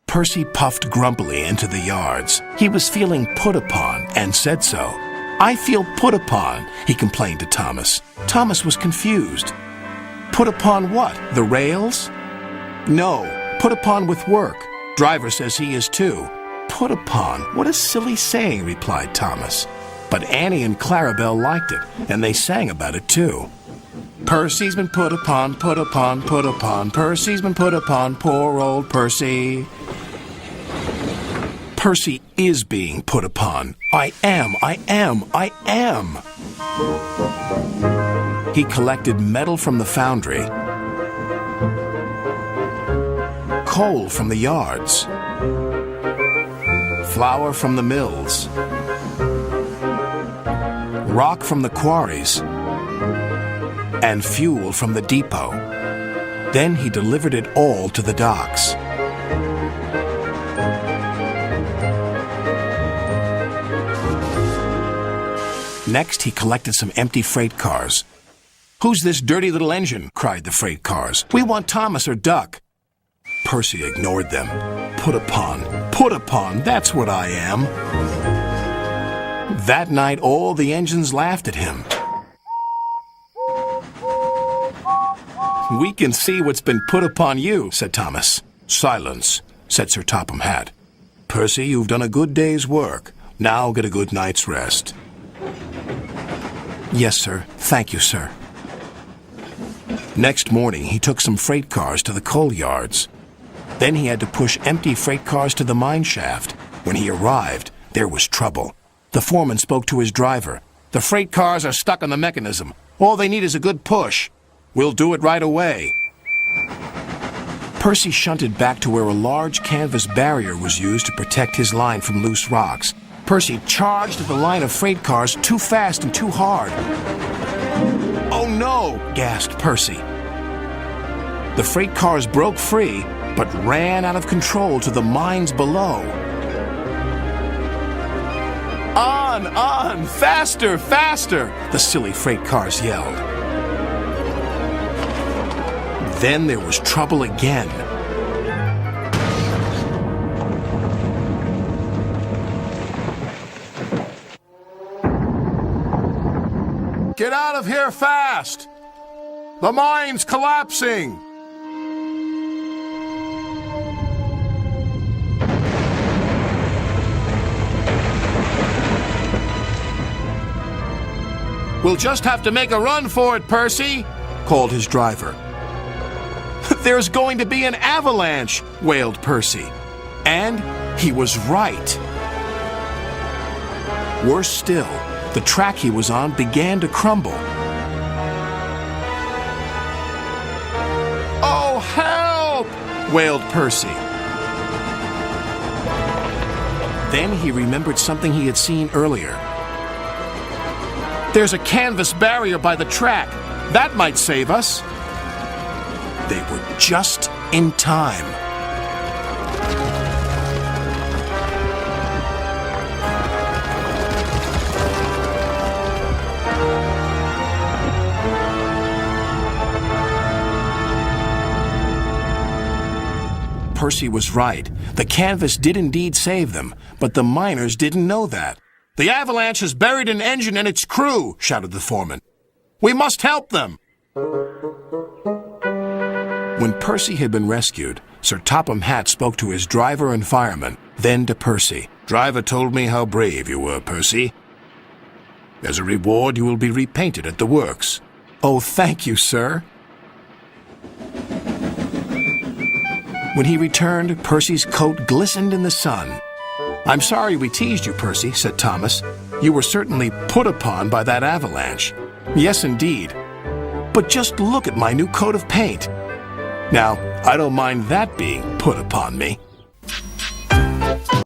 Percy puffed grumpily into the yards. He was feeling put upon and said so. "I feel put upon," he complained to Thomas. Thomas was confused. "Put upon what? The rails?" "No, put upon with work. Driver says he is too." "Put upon? What a silly saying," replied Thomas. But Annie and Clarabelle liked it, and they sang about it too. "Percy's been put upon, put upon, put upon. Percy's been put upon, poor old Percy." Percy is being put upon. I am. He collected metal from the foundry, coal from the yards, flour from the mills, rock from the quarries, and fuel from the depot. Then he delivered it all to the docks. Next, he collected some empty freight cars. "Who's this dirty little engine?" cried the freight cars. "We want Thomas or Duck." Percy ignored them. Put upon, that's what I am." That night, all the engines laughed at him. "We can see what's been put upon you," said Thomas. "Silence," said Sir Topham Hatt. "Percy, you've done a good day's work. Now get a good night's rest." "Yes, sir. Thank you, sir." Next morning, he took some freight cars to the coal yards. Then he had to push empty freight cars to the mine shaft. When he arrived, there was trouble. The foreman spoke to his driver. "The freight cars are stuck on the mechanism. All they need is a good push. We'll do it right away." Percy shunted back to where a large canvas barrier was used to protect his line from loose rocks. Percy charged at the line of freight cars too fast and too hard. "Oh no!" gasped Percy. The freight cars broke free, but ran out of control to the mines below. On! Faster, faster!" the silly freight cars yelled. Then there was trouble again. "Get out of here fast! The mine's collapsing!" "We'll just have to make a run for it, Percy," called his driver. "There's going to be an avalanche," wailed Percy. And he was right. Worse still, the track he was on began to crumble. "Oh, help!" wailed Percy. Then he remembered something he had seen earlier. "There's a canvas barrier by the track. That might save us." They were just in time. Percy was right. The canvas did indeed save them, but the miners didn't know that. "The avalanche has buried an engine and its crew," shouted the foreman. "We must help them." When Percy had been rescued, Sir Topham Hatt spoke to his driver and fireman, then to Percy. "Driver told me how brave you were, Percy. As a reward, you will be repainted at the works." "Oh, thank you, sir." When he returned, Percy's coat glistened in the sun. "I'm sorry we teased you, Percy," said Thomas. "You were certainly put upon by that avalanche." "Yes, indeed. But just look at my new coat of paint. Now, I don't mind that being put upon me."